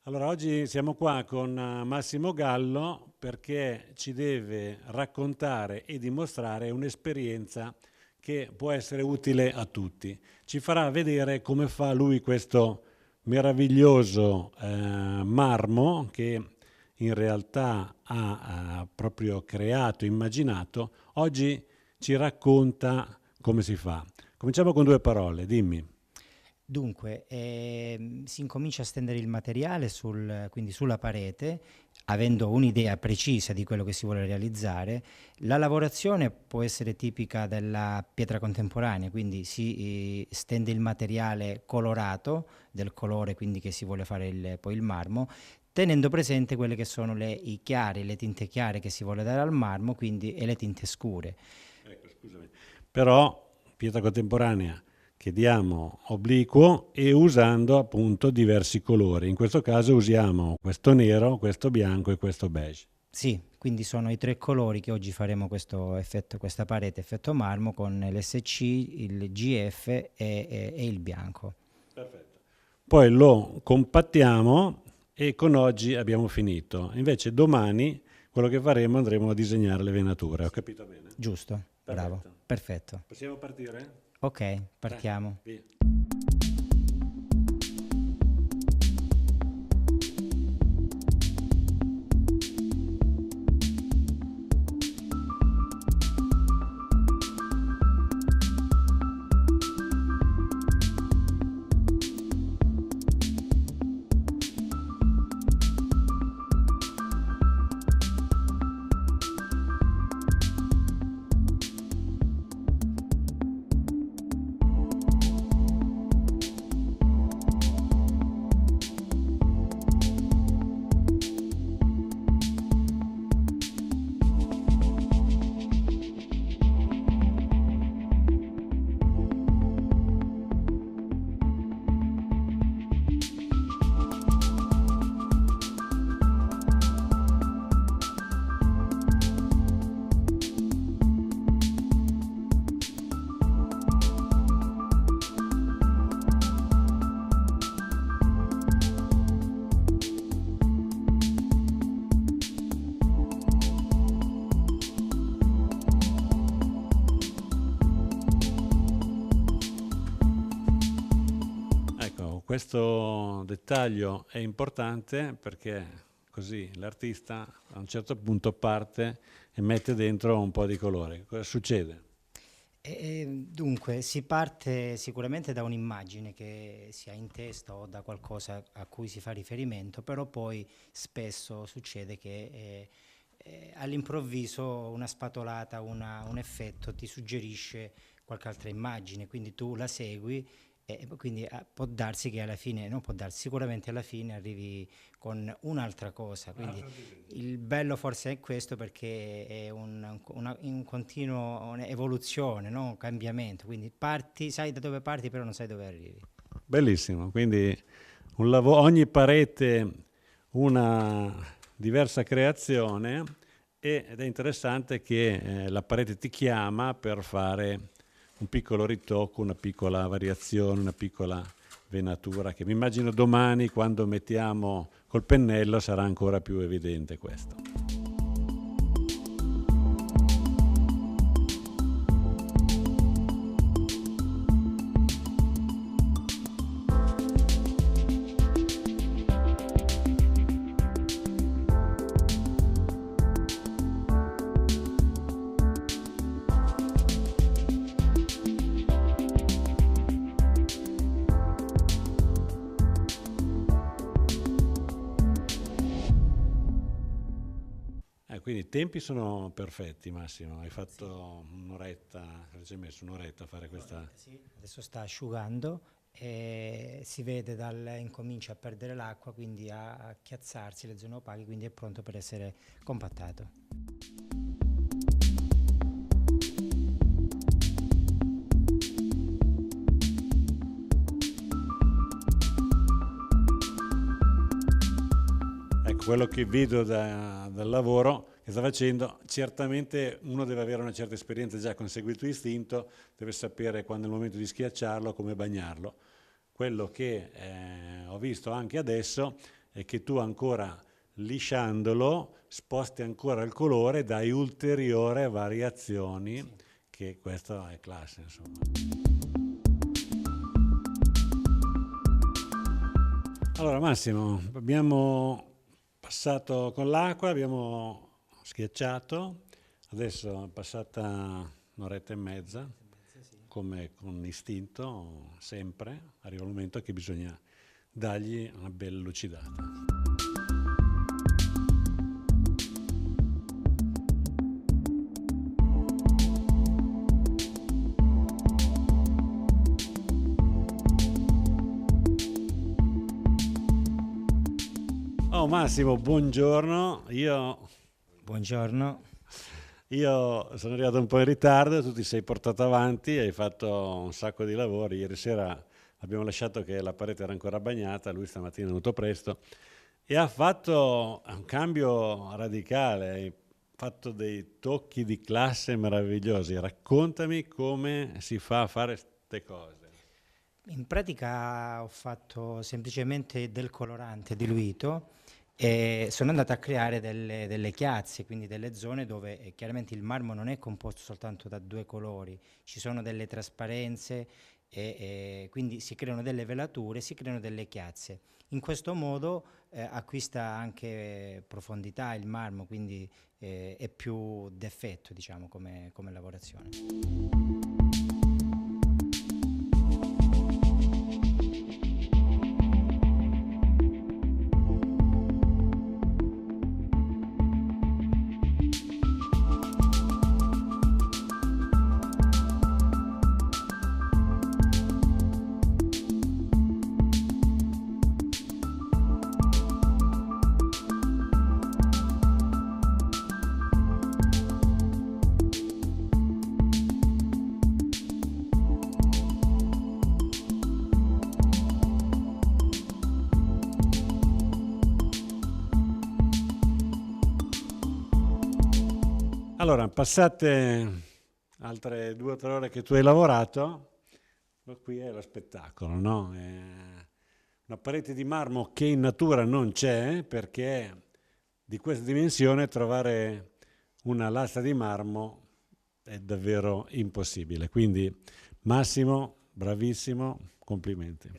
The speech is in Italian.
Allora, oggi siamo qua con Massimo Gallo perché ci deve raccontare e dimostrare un'esperienza che può essere utile a tutti. Ci farà vedere come fa lui questo meraviglioso marmo che in realtà ha proprio creato, immaginato. Oggi ci racconta come si fa. Cominciamo con due parole, dimmi. Dunque, si incomincia a stendere il materiale quindi sulla parete, avendo un'idea precisa di quello che si vuole realizzare. La lavorazione può essere tipica della pietra contemporanea, quindi si stende il materiale colorato, del colore quindi che si vuole fare poi il marmo, tenendo presente quelle che sono le tinte chiare che si vuole dare al marmo, quindi e le tinte scure. Ecco, scusami. Però pietra contemporanea chiediamo obliquo e usando appunto diversi colori. In questo caso usiamo questo nero, questo bianco e questo beige. Sì, quindi sono i tre colori che oggi faremo questa parete effetto marmo con l'SC, il GF e il bianco. Perfetto. Poi lo compattiamo e con oggi abbiamo finito. Invece domani quello che faremo andremo a disegnare le venature. Ho Sì. capito bene? Giusto, bravo, Perfetto. perfetto. Possiamo partire? Ok, partiamo. Via. Ecco, questo dettaglio è importante perché così l'artista a un certo punto parte e mette dentro un po' di colore. Cosa succede? Dunque, si parte sicuramente da un'immagine che si ha in testa o da qualcosa a cui si fa riferimento, però poi spesso succede che all'improvviso una spatolata, un effetto ti suggerisce qualche altra immagine, quindi tu la segui e quindi può darsi che alla fine, non può darsi, sicuramente alla fine arrivi con un'altra cosa. Un Quindi altro disegno. il bello forse è questo perché è in continuo evoluzione, no? Un cambiamento, quindi parti, sai da dove parti però non sai dove arrivi. Bellissimo, quindi ogni parete una diversa creazione ed è interessante che la parete ti chiama per fare un piccolo ritocco, una piccola variazione, una piccola venatura che mi immagino domani quando mettiamo col pennello sarà ancora più evidente questo. Quindi i tempi sono perfetti, Massimo. Hai Sì. fatto un'oretta, ci hai messo un'oretta a fare questa. Un'oretta, sì. Adesso sta asciugando e si vede incomincia a perdere l'acqua, quindi a chiazzarsi le zone opache, quindi è pronto per essere compattato. Ecco, quello che vedo dal lavoro che sta facendo, certamente uno deve avere una certa esperienza già con seguito istinto, deve sapere quando è il momento di schiacciarlo, come bagnarlo. Quello che ho visto anche adesso è che tu ancora lisciandolo sposti ancora il colore e dai ulteriori variazioni, sì, che questo è classe, insomma. Allora Massimo, abbiamo passato con l'acqua, abbiamo schiacciato, adesso è passata un'oretta e mezza, come con istinto, sempre, arriva il momento che bisogna dargli una bella lucidata. Oh Massimo, buongiorno. Buongiorno. Io sono arrivato un po' in ritardo, tu ti sei portato avanti, hai fatto un sacco di lavori. Ieri sera abbiamo lasciato che la parete era ancora bagnata, lui stamattina è venuto presto e ha fatto un cambio radicale, hai fatto dei tocchi di classe meravigliosi. Raccontami come si fa a fare queste cose. In pratica ho fatto semplicemente del colorante diluito e sono andato a creare delle chiazze, quindi delle zone dove chiaramente il marmo non è composto soltanto da due colori, ci sono delle trasparenze e quindi si creano delle velature, si creano delle chiazze. In questo modo acquista anche profondità il marmo, quindi è più d'effetto, diciamo, come lavorazione. Allora, passate altre 2 o 3 ore che tu hai lavorato, qui è lo spettacolo, no? È una parete di marmo che in natura non c'è, perché di questa dimensione trovare una lastra di marmo è davvero impossibile. Quindi Massimo, bravissimo, complimenti.